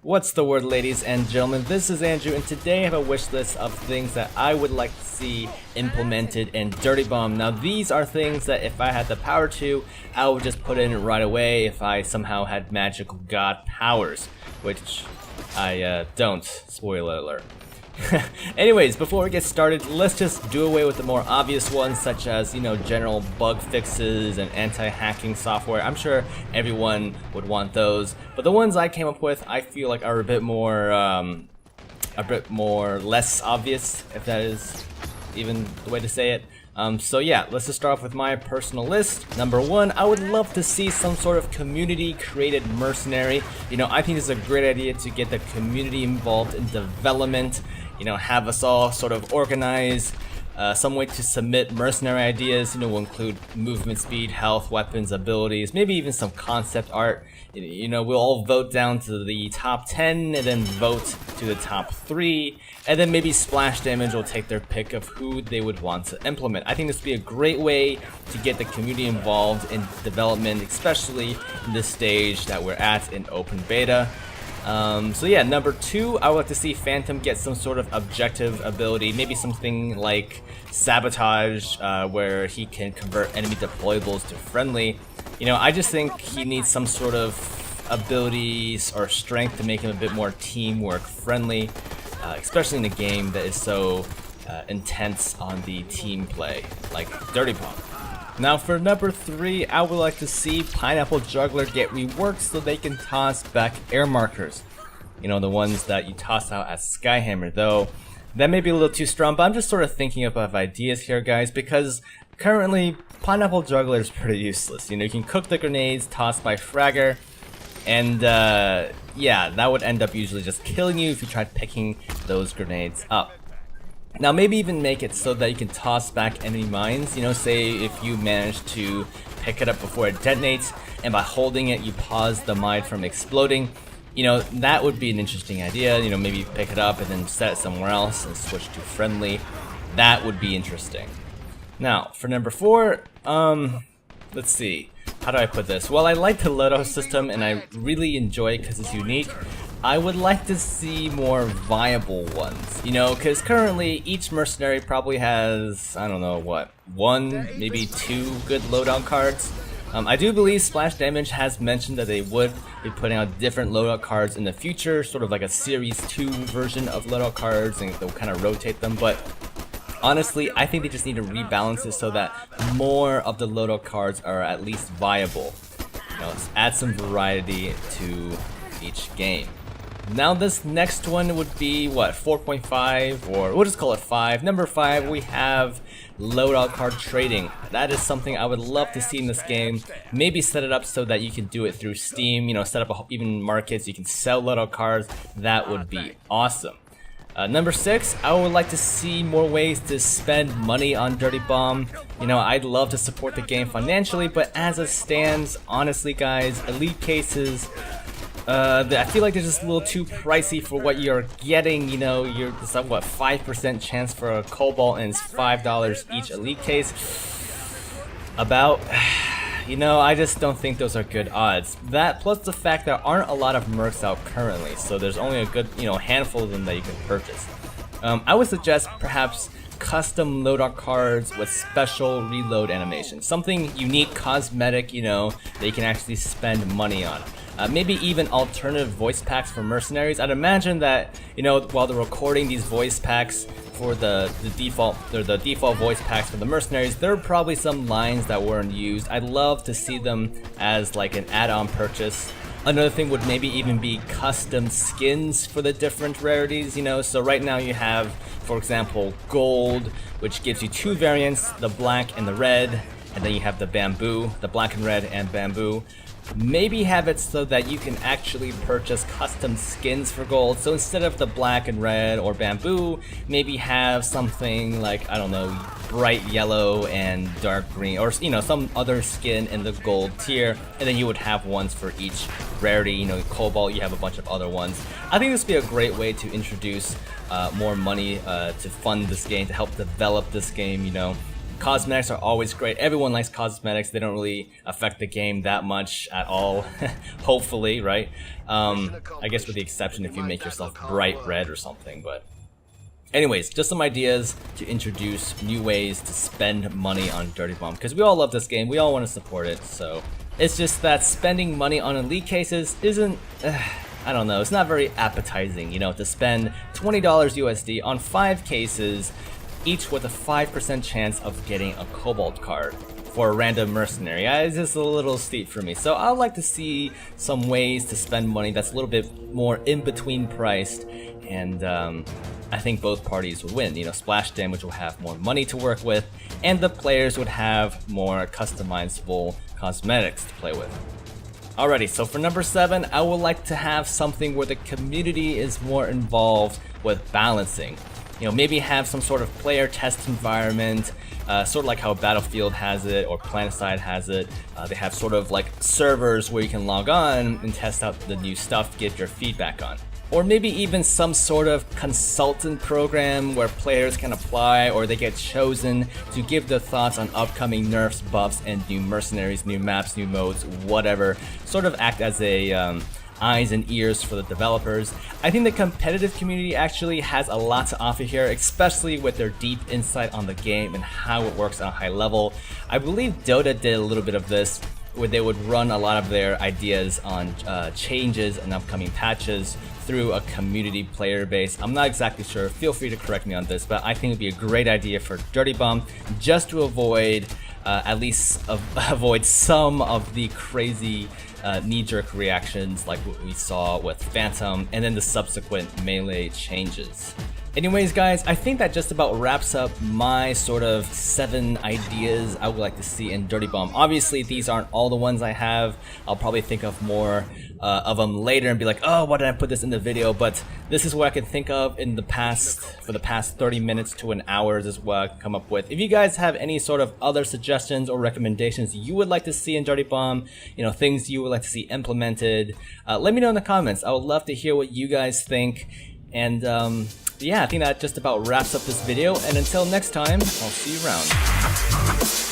What's the word, ladies and gentlemen? This is Andrew, and today I have a wish list of things that I would like to see implemented in Dirty Bomb. Now, these are things that if I had the power to, I would just put in right away if I somehow had magical god powers, which I don't. Spoiler alert. Anyways, before we get started, let's just do away with the more obvious ones, such as, general bug fixes and anti-hacking software. I'm sure everyone would want those, but the ones I came up with, I feel like are a bit more less obvious, if that is even the way to say it. So yeah, let's just start off with my personal list. Number one, I would love to see some sort of community-created mercenary. I think it's a great idea to get the community involved in development. Have us all sort of organize some way to submit mercenary ideas. Will include movement speed, health, weapons, abilities, maybe even some concept art. We'll all vote down to the top 10 and then vote to the top 3, and then maybe Splash Damage will take their pick of who they would want to implement. I think this would be a great way to get the community involved in development, especially in this stage that we're at in open beta. So yeah, number two, I would like to see Phantom get some sort of objective ability, maybe something like Sabotage, where he can convert enemy deployables to friendly. I just think he needs some sort of abilities or strength to make him a bit more teamwork friendly, especially in a game that is so intense on the team play, like Dirty Bomb. Now for number three, I would like to see Pineapple Juggler get reworked so they can toss back air markers. The ones that you toss out at Skyhammer, though. That may be a little too strong, but I'm just sort of thinking of ideas here, guys, because currently Pineapple Juggler is pretty useless. You can cook the grenades tossed by Fragger, and yeah, that would end up usually just killing you if you tried picking those grenades up. Now maybe even make it so that you can toss back enemy mines, say if you manage to pick it up before it detonates, and by holding it you pause the mine from exploding. That would be an interesting idea. Maybe pick it up and then set it somewhere else and switch to friendly. That would be interesting. Now, for number four, let's see. How do I put this? Well, I like the loadout system and I really enjoy it because it's unique. I would like to see more viable ones, because currently each mercenary probably has, I don't know what, one, maybe two good loadout cards. I do believe Splash Damage has mentioned that they would be putting out different loadout cards in the future, sort of like a Series 2 version of loadout cards, and they'll kind of rotate them, but honestly, I think they just need to rebalance it so that more of the loadout cards are at least viable. Add some variety to each game. Now this next one would be, what, 4.5, or we'll just call it 5. Number 5, we have loadout card trading. That is something I would love to see in this game. Maybe set it up so that you can do it through Steam, set up even markets, you can sell loadout cards. That would be awesome. Number 6, I would like to see more ways to spend money on Dirty Bomb. I'd love to support the game financially, but as it stands, honestly guys, elite cases, I feel like they're just a little too pricey for what you're getting. It's like, what, 5% chance for a Cobalt, and it's $5 each elite case. I just don't think those are good odds. That plus the fact there aren't a lot of mercs out currently, so there's only a good, handful of them that you can purchase. I would suggest perhaps custom loadout cards with special reload animation. Something unique, cosmetic, that you can actually spend money on. Maybe even alternative voice packs for mercenaries. I'd imagine that, while they're recording these voice packs for the default voice packs for the mercenaries, there are probably some lines that weren't used. I'd love to see them as like an add-on purchase. Another thing would maybe even be custom skins for the different rarities, so right now you have, for example, gold, which gives you two variants, the black and the red, and then you have the bamboo, the black and red and bamboo. Maybe have it so that you can actually purchase custom skins for gold. So instead of the black and red or bamboo, maybe have something like, I don't know, bright yellow and dark green, or some other skin in the gold tier, and then you would have ones for each rarity. Cobalt, you have a bunch of other ones. I think this would be a great way to introduce more money to fund this game, to help develop this game. Cosmetics are always great. Everyone likes cosmetics. They don't really affect the game that much at all. Hopefully, right? I guess with the exception if you make yourself bright red or something, but anyways, just some ideas to introduce new ways to spend money on Dirty Bomb, because we all love this game, we all want to support it. So it's just that spending money on elite cases isn't, I don't know, it's not very appetizing, you know, to spend $20 USD on 5 cases, each with a 5% chance of getting a Cobalt card for a random mercenary. It's just a little steep for me. So I'd like to see some ways to spend money that's a little bit more in between priced, and I think both parties would win. You know, splash damage will have more money to work with, and the players would have more customizable cosmetics to play with. Alrighty, so for number 7, I would like to have something where the community is more involved with balancing. You know, maybe have some sort of player test environment, sort of like how Battlefield has it or Planetside has it. They have sort of like servers where you can log on and test out the new stuff, get your feedback on. Or maybe even some sort of consultant program where players can apply or they get chosen to give their thoughts on upcoming nerfs, buffs, and new mercenaries, new maps, new modes, whatever. Sort of act as a eyes and ears for the developers. I think the competitive community actually has a lot to offer here, especially with their deep insight on the game and how it works on a high level. I believe Dota did a little bit of this, where they would run a lot of their ideas on changes and upcoming patches through a community player base. I'm not exactly sure, feel free to correct me on this, but I think it would be a great idea for Dirty Bomb just to avoid, at least avoid some of the crazy knee-jerk reactions like what we saw with Phantom and then the subsequent melee changes. Anyways guys, I think that just about wraps up my sort of 7 ideas I would like to see in Dirty Bomb. Obviously these aren't all the ones I have. I'll probably think of more of them later and be like, oh, why did I put this in the video? But this is what I can think of in the past, for the past 30 minutes to an hour is what I come up with. If you guys have any sort of other suggestions or recommendations you would like to see in Dirty Bomb, you know, things you would like to see implemented, let me know in the comments. I would love to hear what you guys think. And yeah, I think that just about wraps up this video, and until next time, I'll see you around.